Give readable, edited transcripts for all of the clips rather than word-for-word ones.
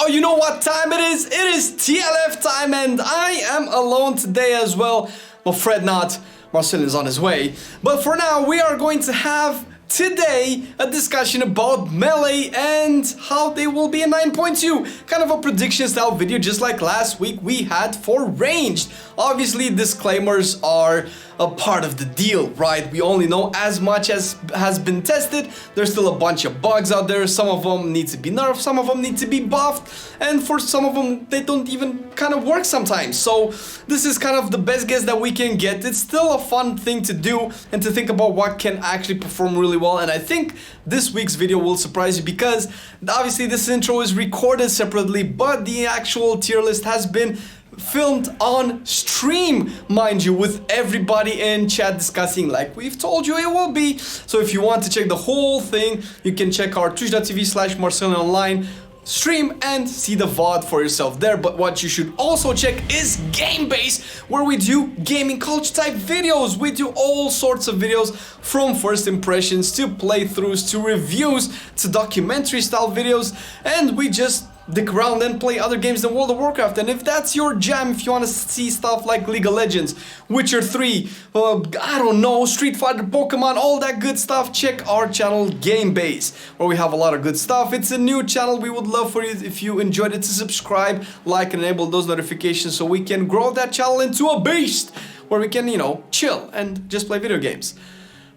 Oh, you know what time it is? It is TLF time, and I am alone today as well. Well, fret not, Marcelian is on his way. But for now, we are going to have today a discussion about melee and how they will be in 9.2. Kind of a prediction style video, just like last week we had for ranged. Obviously, disclaimers are a part of the deal, right? We only know as much as has been tested. There's still a bunch of bugs out there. Some of them need to be nerfed, some of them need to be buffed, and for some of them they don't even kind of work sometimes. So this is kind of the best guess that we can get. It's still a fun thing to do and to think about what can actually perform really well, and I think this week's video will surprise you because obviously this intro is recorded separately, but the actual tier list has been filmed on stream, mind you, with everybody in chat discussing like we've told you it will be. So if you want to check the whole thing, you can check our twitch.tv/MarcelianOnline stream and see the VOD for yourself there. But what you should also check is Gamebase, where we do gaming culture type videos. We do all sorts of videos, from first impressions to playthroughs to reviews to documentary style videos, and we just dick around and play other games than World of Warcraft. And if that's your jam, if you want to see stuff like League of Legends, Witcher 3, I don't know, Street Fighter, Pokemon, all that good stuff, check our channel Gamebase, where we have a lot of good stuff. It's a new channel. We would love for you, if you enjoyed it, to subscribe, like, and enable those notifications so we can grow that channel into a beast where we can, you know, chill and just play video games.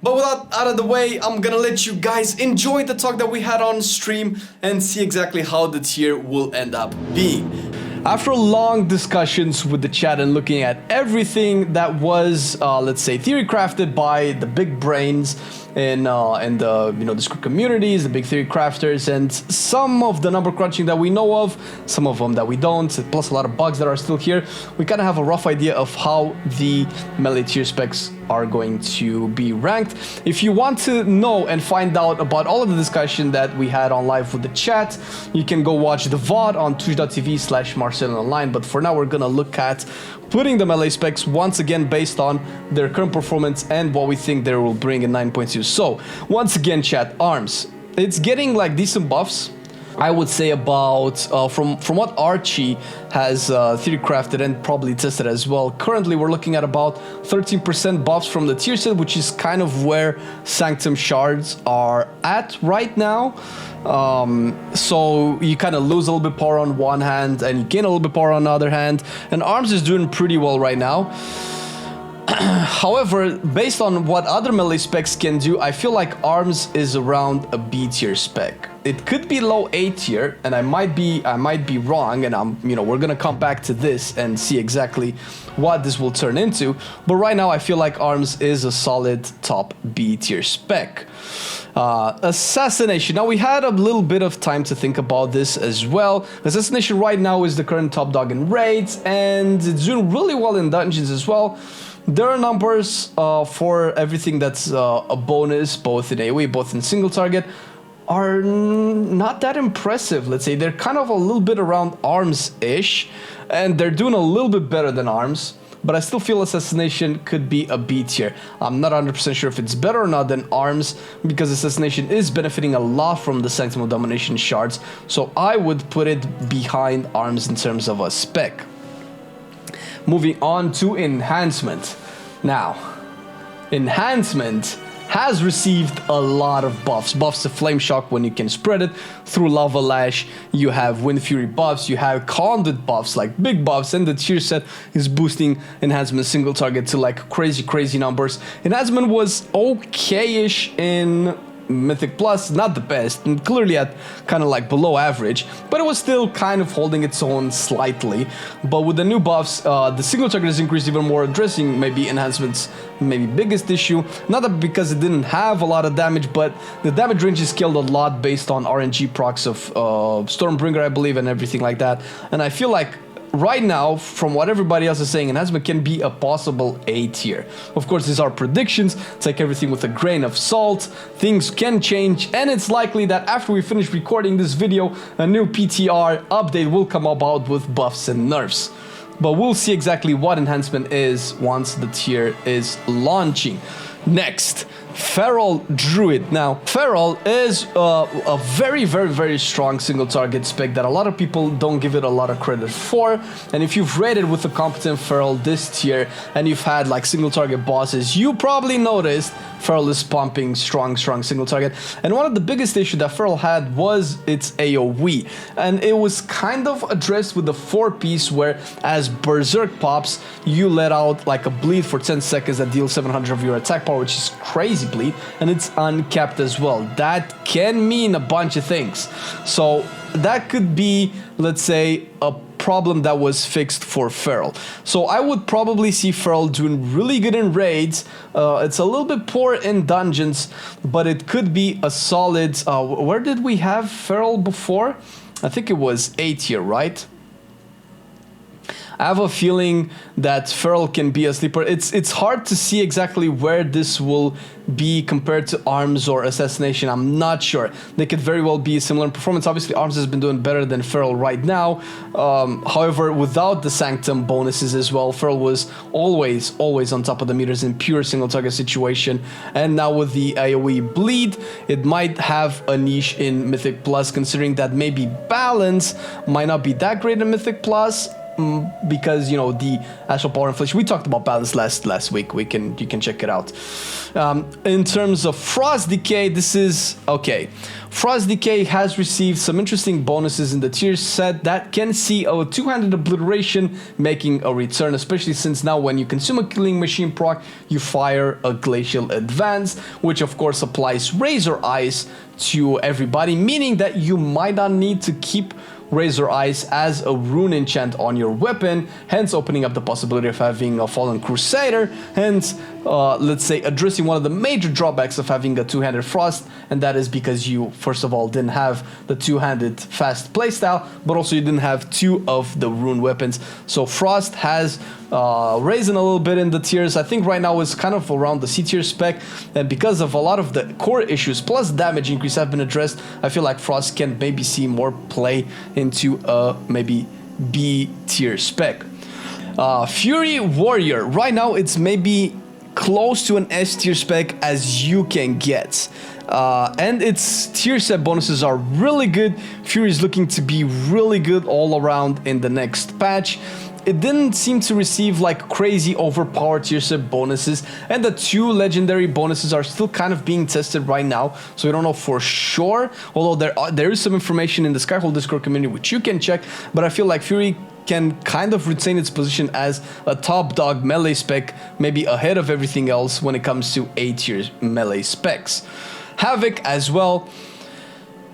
But with that out of the way, I'm gonna let you guys enjoy the talk that we had on stream and see exactly how the tier will end up being. After long discussions with the chat and looking at everything that was, let's say, theory crafted by the big brains in the the script communities, the big theory crafters, and some of the number crunching that we know of, some of them that we don't, plus a lot of bugs that are still here, we kind of have a rough idea of how the melee tier specs are going to be ranked. If you want to know and find out about all of the discussion that we had on live with the chat, you can go watch the VOD on twitch.tv/MarcelianOnline. But for now, we're gonna look at putting the melee specs once again based on their current performance and what we think they will bring in 9.2. So once again, chat, arms, it's getting like decent buffs. I would say about, from what Archie has theory crafted and probably tested as well, currently we're looking at about 13% buffs from the tier set, which is kind of where Sanctum shards are at right now. So you kind of lose a little bit power on one hand and you gain a little bit power on the other hand, and arms is doing pretty well right now. However, based on what other melee specs can do, I feel like arms is around a B tier spec. It could be low A tier, and I might be wrong, and we're gonna come back to this and see exactly what this will turn into. But right now, I feel like arms is a solid top B tier spec. Assassination. Now, we had a little bit of time to think about this as well. Assassination right now is the current top dog in raids, and it's doing really well in dungeons as well. There are numbers for everything that's a bonus, both in AoE, both in single target, are not that impressive. Let's say they're kind of a little bit around arms-ish, and they're doing a little bit better than arms, but I still feel Assassination could be a B tier. I'm not 100% sure if it's better or not than arms, because Assassination is benefiting a lot from the Sanctum of Domination shards, so I would put it behind arms in terms of a spec. Moving on to Enhancement. Now, Enhancement has received a lot of buffs. Buffs to Flame Shock when you can spread it through Lava Lash. You have Wind Fury buffs, you have Conduit buffs, like big buffs, and the tier set is boosting Enhancement single target to like crazy numbers. Enhancement was okay-ish in Mythic Plus, not the best, and clearly at kind of like below average, but it was still kind of holding its own slightly. But with the new buffs, the single target is increased even more, addressing maybe Enhancement's maybe biggest issue. Not that because it didn't have a lot of damage, but the damage range is scaled a lot based on RNG procs of Stormbringer, I believe, and everything like that. And I feel like right now, from what everybody else is saying, Enhancement can be a possible A tier. Of course, these are predictions. Take everything with a grain of salt. Things can change, and it's likely that after we finish recording this video, a new PTR update will come about with buffs and nerfs. But we'll see exactly what Enhancement is once the tier is launching. Next, Feral Druid. Now, Feral is a very, very, very strong single target spec that a lot of people don't give it a lot of credit for. And if you've raided with a competent Feral this tier and you've had like single target bosses, you probably noticed Feral is pumping strong single target. And one of the biggest issues that Feral had was its AoE. And it was kind of addressed with the 4-piece where as Berserk pops, you let out like a bleed for 10 seconds that deals 700 of your attack power, which is crazy bleed, and it's uncapped as well. That can mean a bunch of things. So that could be, let's say, a problem that was fixed for Feral. So I would probably see Feral doing really good in raids. It's a little bit poor in dungeons, but it could be a solid... where did we have Feral before? I think it was 8 here, right? I have a feeling that Feral can be a sleeper. It's hard to see exactly where this will be compared to Arms or Assassination. I'm not sure. They could very well be similar in performance. Obviously, Arms has been doing better than Feral right now. However, without the Sanctum bonuses as well, Feral was always on top of the meters in pure single target situation. And now with the AoE bleed, it might have a niche in Mythic Plus, considering that maybe balance might not be that great in Mythic Plus. Because, you know, the Astral Power Inflation, we talked about balance last week. You can check it out. In terms of Frost Decay, this is okay. Frost Decay has received some interesting bonuses in the tier set that can see a two-handed obliteration making a return, especially since now when you consume a Killing Machine proc, you fire a Glacial Advance, which of course applies Razor Eyes to everybody, meaning that you might not need to keep Razor Eyes as a rune enchant on your weapon, hence opening up the possibility of having a Fallen Crusader, hence let's say addressing one of the major drawbacks of having a two-handed Frost, and that is because you first of all didn't have the two-handed fast playstyle, but also you didn't have two of the rune weapons. So Frost has raising a little bit in the tiers. I think right now it's kind of around the C tier spec, and because of a lot of the core issues plus damage increase have been addressed, I feel like Frost can maybe see more play into a maybe B tier spec. Fury Warrior, right now it's maybe close to an S tier spec as you can get. And its tier set bonuses are really good. Fury is looking to be really good all around in the next patch. It didn't seem to receive like crazy overpowered tier set bonuses, and the two legendary bonuses are still kind of being tested right now, so we don't know for sure, although there is some information in the Skyhold Discord community which you can check. But I feel like Fury can kind of retain its position as a top dog melee spec, maybe ahead of everything else when it comes to A tier melee specs. Havoc as well.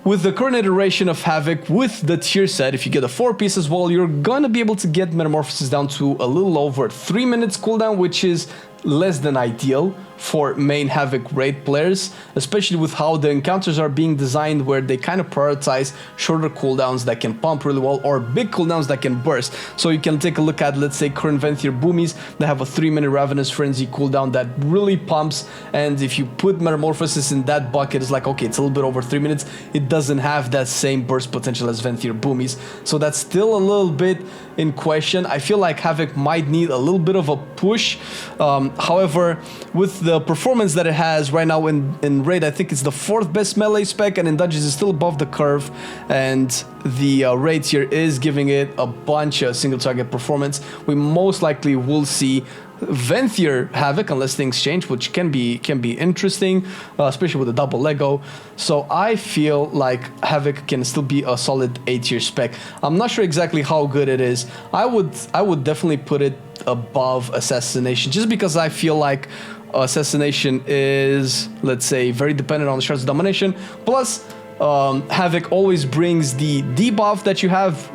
With the current iteration of Havoc, with the tier set, if you get a 4-piece as well, you're gonna be able to get Metamorphosis down to a little over 3 minutes cooldown, which is less than ideal for main Havoc raid players, especially with how the encounters are being designed, where they kind of prioritize shorter cooldowns that can pump really well or big cooldowns that can burst. So you can take a look at, let's say, current Venthyr Boomies that have a 3-minute Ravenous Frenzy cooldown that really pumps, and if you put Metamorphosis in that bucket, it's like, okay, it's a little bit over 3 minutes. It doesn't have that same burst potential as Venthyr Boomies, so that's still a little bit in question. I feel like Havoc might need a little bit of a push. However, with the performance that it has right now in raid, I think it's the 4th best melee spec, and in dungeons is still above the curve, and the raid here is giving it a bunch of single target performance. We most likely will see Venthyr Havoc unless things change, which can be interesting, especially with the double Lego. So I feel like Havoc can still be a solid A tier spec. I'm not sure exactly how good it is. I would definitely put it above Assassination, just because I feel like Assassination is, let's say, very dependent on the Shards of Domination. Plus, Havoc always brings the debuff that you have.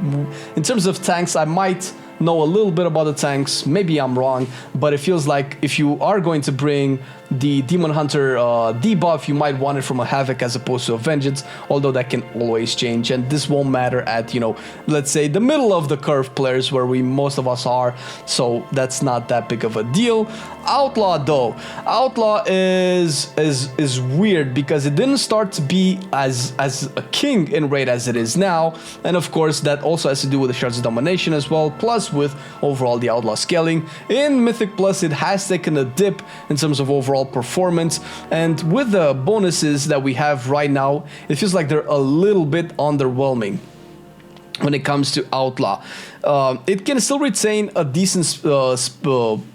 In terms of tanks, I might know a little bit about the tanks, maybe I'm wrong, but it feels like if you are going to bring the Demon Hunter debuff, you might want it from a Havoc as opposed to a Vengeance, although that can always change, and this won't matter at, you know, let's say the middle of the curve players where most of us are, so that's not that big of a deal. Outlaw though, Outlaw is weird because it didn't start to be as a king in raid as it is now, and of course that also has to do with the Shards of Domination as well, plus helps with overall the Outlaw scaling. In Mythic Plus, it has taken a dip in terms of overall performance, and with the bonuses that we have right now, it feels like they're a little bit underwhelming when it comes to Outlaw. It can still retain a decent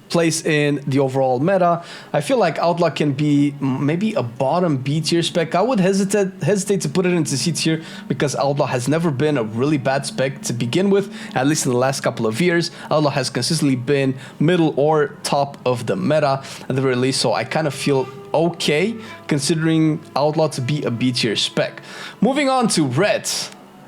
place in the overall meta. I feel like Outlaw can be maybe a bottom B tier spec. I would hesitate to put it into C tier because Outlaw has never been a really bad spec to begin with, at least in the last couple of years. Outlaw has consistently been middle or top of the meta at the very least, so I kind of feel okay considering Outlaw to be a B tier spec. Moving on to Red.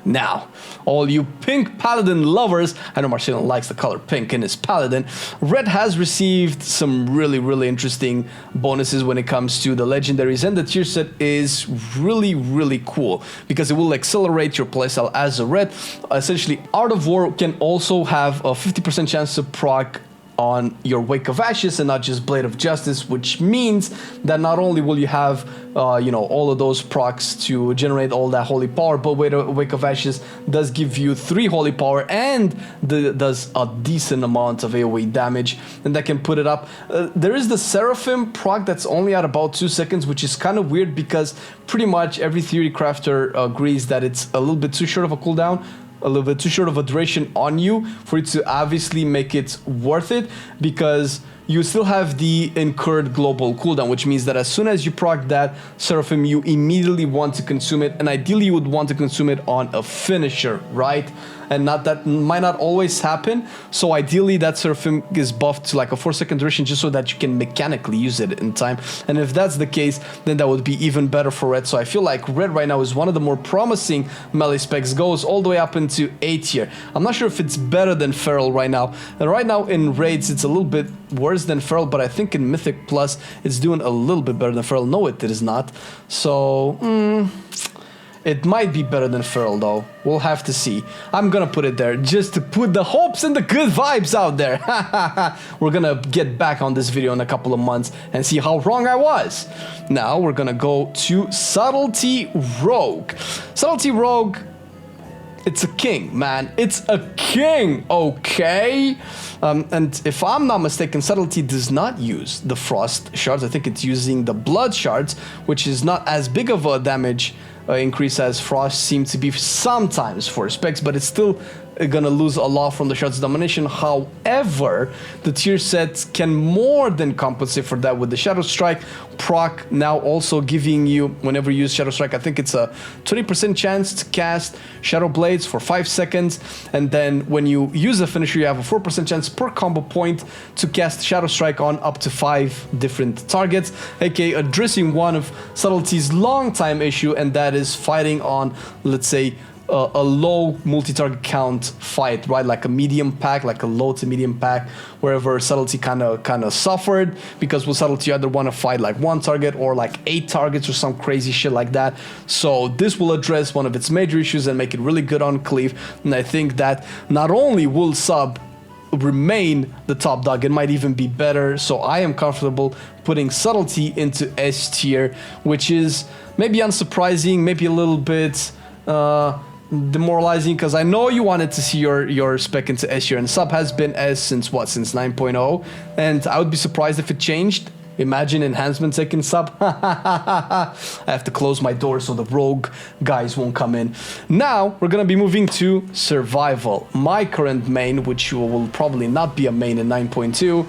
Now, all you pink paladin lovers, I know Marcelian likes the color pink in his paladin. Red has received some really interesting bonuses when it comes to the legendaries, and the tier set is really cool because it will accelerate your playstyle as a red. Essentially, Art of War can also have a 50% chance to proc on your Wake of Ashes and not just Blade of Justice, which means that not only will you have all of those procs to generate all that holy power, but Wake of Ashes does give you 3 holy power and does a decent amount of AoE damage, and that can put it up. There is the Seraphim proc that's only at about 2 seconds, which is kind of weird because pretty much every theory crafter agrees that it's a little bit too short of a cooldown, a little bit too short of a duration on you for it to obviously make it worth it, because you still have the incurred global cooldown, which means that as soon as you proc that Seraphim, you immediately want to consume it, and ideally you would want to consume it on a finisher, right? And that might not always happen, so ideally that Seraphim is buffed to like a 4-second duration just so that you can mechanically use it in time. And if that's the case, then that would be even better for Red. So I feel like Red right now is one of the more promising melee specs, goes all the way up into A tier. I'm not sure if it's better than Feral right now. And right now in Raids it's a little bit worse than Feral, but I think in Mythic Plus it's doing a little bit better than Feral. No, it is not. So it might be better than Feral though. We'll have to see. I'm gonna put it there just to put the hopes and the good vibes out there. We're gonna get back on this video in a couple of months and see how wrong I was. Now we're gonna go to Subtlety Rogue. Subtlety Rogue, it's a king, man. It's a king, okay? And if I'm not mistaken, Subtlety does not use the Frost shards. I think it's using the Blood shards, which is not as big of a damage increase as Frost seems to be sometimes for specs, but it's still gonna lose a lot from the Shards of Domination. However, the tier sets can more than compensate for that with the Shadow Strike proc, now also giving you, whenever you use Shadow Strike, I think it's a 20% chance to cast Shadow Blades for 5 seconds, and then when you use a finisher, you have a 4% chance per combo point to cast Shadow Strike on up to 5 different targets, aka addressing one of Subtlety's long time issue, and that is fighting on, let's say, a low multi-target count fight, right? Like a medium pack, like a low to medium pack, wherever Subtlety kind of suffered, because with Subtlety you either want to fight like 1 target or like 8 targets or some crazy shit like that. So this will address one of its major issues and make it really good on Cleave. And I think that not only will Sub remain the top dog, it might even be better. So I am comfortable putting Subtlety into S tier, which is maybe unsurprising, maybe a little bit demoralizing, because I know you wanted to see your spec into S tier, and Sub has been S since what, since 9.0, and I would be surprised if it changed. Imagine Enhancement taking Sub. I have to close my door so the rogue guys won't come in. Now we're gonna be moving to Survival, my current main, which will probably not be a main in 9.2.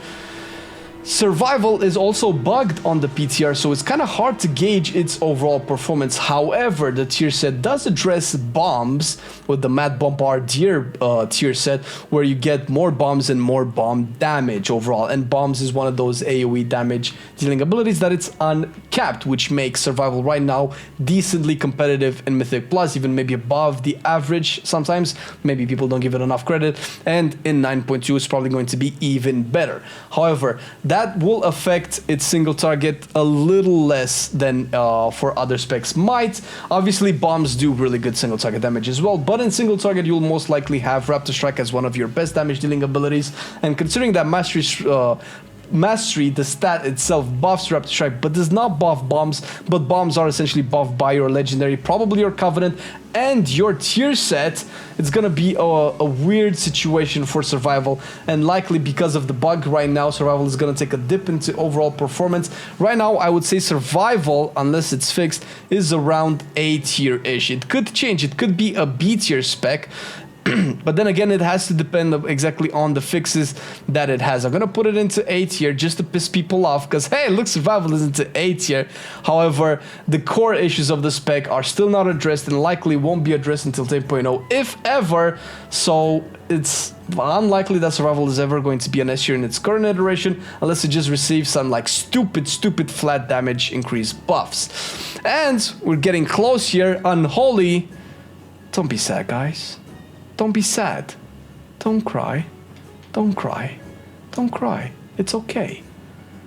Survival is also bugged on the PTR, so it's kind of hard to gauge its overall performance. However, the tier set does address bombs with the Mad Bombardier tier set, where you get more bombs and more bomb damage overall. And bombs is one of those AoE damage dealing abilities that it's uncapped, which makes Survival right now decently competitive in Mythic Plus, even maybe above the average sometimes. Maybe people don't give it enough credit. And in 9.2, it's probably going to be even better. However, that will affect its single target a little less than for other specs might. Obviously, bombs do really good single target damage as well, but in single target, you'll most likely have Raptor Strike as one of your best damage dealing abilities. And considering that Mastery mastery, the stat itself buffs Raptor Strike, but does not buff bombs. But bombs are essentially buffed by your legendary, probably your Covenant, and your tier set. It's gonna be a weird situation for survival, and likely because of the bug right now, survival is gonna take a dip into overall performance. Right now, I would say survival, unless it's fixed, is around A tier-ish. It could change, it could be a B tier spec. But then again, it has to depend exactly on the fixes that it has. I'm gonna put it into A tier just to piss people off, because hey, look, survival is into A tier. However, the core issues of the spec are still not addressed and likely won't be addressed until 10.0, if ever. So it's unlikely that survival is ever going to be an S tier in its current iteration, unless it just receives some like stupid flat damage increase buffs. And we're getting close here. Unholy. Don't be sad, guys. Don't be sad. Don't cry. Don't cry. Don't cry. It's okay.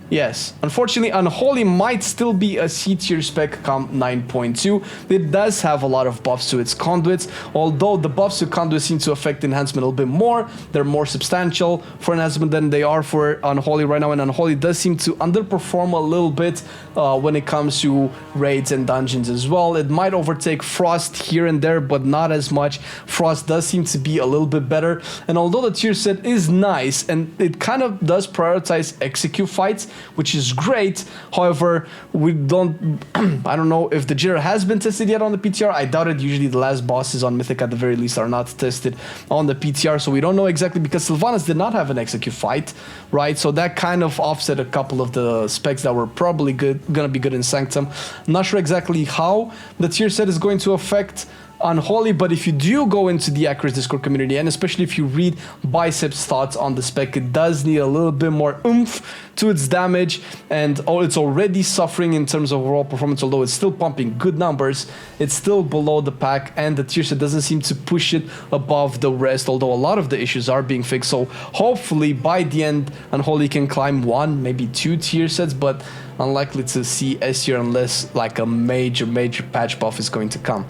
Yes, unfortunately, Unholy might still be a C tier spec come 9.2. It does have a lot of buffs to its conduits, although the buffs to conduits seem to affect Enhancement a little bit more. They're more substantial for Enhancement than they are for Unholy right now, and Unholy does seem to underperform a little bit when it comes to raids and dungeons as well. It might overtake Frost here and there, but not as much. Frost does seem to be a little bit better, and although the tier set is nice, and it kind of does prioritize execute fights, which is great. However, we don't I don't know if the jitter has been tested yet on the PTR. I doubt it. Usually the last bosses on Mythic at the very least are not tested on the PTR, so we don't know exactly, because Sylvanas did not have an execute fight, right? So that kind of offset a couple of the specs that were probably gonna be good in Sanctum. I'm not sure exactly how the tier set is going to affect Unholy, but if you do go into the Accuracy Discord community, and especially if you read Bicep's thoughts on the spec, it does need a little bit more oomph to its damage, and it's already suffering in terms of overall performance. Although it's still pumping good numbers, it's still below the pack, and the tier set doesn't seem to push it above the rest, although a lot of the issues are being fixed. So hopefully by the end, Unholy can climb 1, maybe 2 tier sets, but unlikely to see S tier unless like a major patch buff is going to come.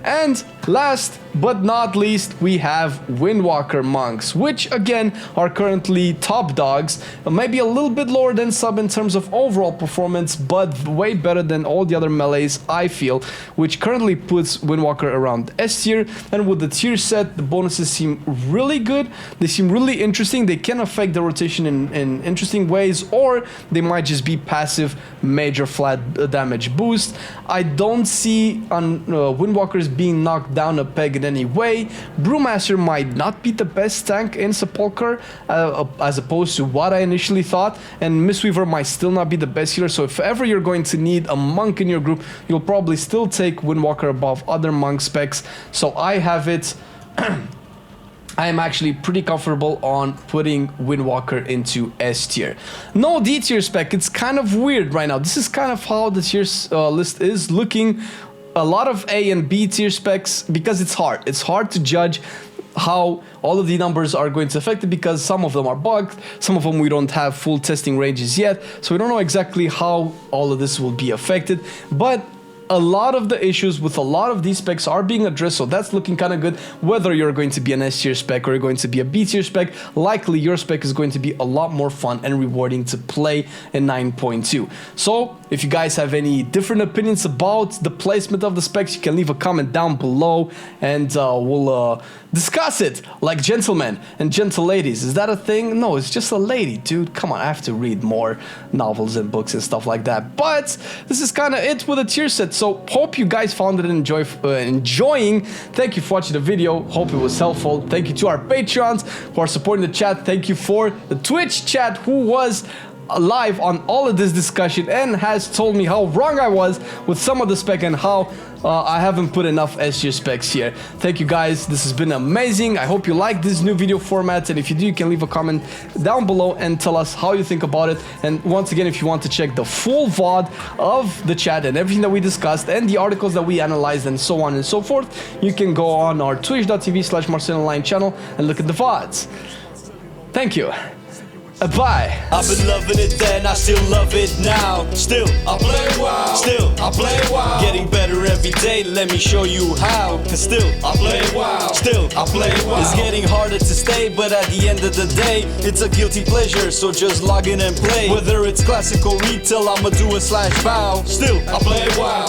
And last but not least, we have Windwalker monks, which again are currently top dogs, maybe a little bit lower than sub in terms of overall performance, but way better than all the other melees, I feel, which currently puts Windwalker around S tier. And with the tier set, the bonuses seem really good. They seem really interesting. They can affect the rotation in interesting ways, or they might just be passive major flat damage boost. I don't see Windwalkers being knocked down a peg in any way. Brewmaster might not be the best tank in Sepulchre as opposed to what I initially thought, and Mistweaver might still not be the best healer. So if ever you're going to need a monk in your group, you'll probably still take Windwalker above other monk specs. So I have it I am actually pretty comfortable on putting Windwalker into S tier. No D tier spec, it's kind of weird right now. This is kind of how the tier list is looking. A lot of A and B tier specs, because it's hard. It's hard to judge how all of the numbers are going to affect it, because some of them are bugged, some of them we don't have full testing ranges yet, so we don't know exactly how all of this will be affected. But a lot of the issues with a lot of these specs are being addressed, so that's looking kind of good. Whether you're going to be an S tier spec or you're going to be a B tier spec, likely your spec is going to be a lot more fun and rewarding to play in 9.2. So if you guys have any different opinions about the placement of the specs, you can leave a comment down below, and we'll discuss it like gentlemen and gentle ladies. Is that a thing? No, it's just a lady, dude. Come on, I have to read more novels and books and stuff like that. But this is kind of it with a tier set. So hope you guys found it enjoying. Thank you for watching the video. Hope it was helpful. Thank you to our Patreons who are supporting the chat. Thank you for the Twitch chat who was live on all of this discussion and has told me how wrong I was with some of the spec and how I haven't put enough S tier specs here. Thank you guys, this has been amazing. I hope you like this new video format, and if you do, you can leave a comment down below and tell us how you think about it. And once again, if you want to check the full VOD of the chat and everything that we discussed and the articles that we analyzed and so on and so forth, you can go on our twitch.tv/MarcelianOnline channel and look at the VODs. Thank you. Bye. I've been loving it then, I still love it now. Still, I play WoW. Still, I play WoW. Getting better every day, let me show you how. Cause still, I play WoW. Still, I play WoW. It's getting harder to stay, but at the end of the day, it's a guilty pleasure, so just log in and play. Whether it's classic or retail, I'ma do a /bow. Still, I play WoW.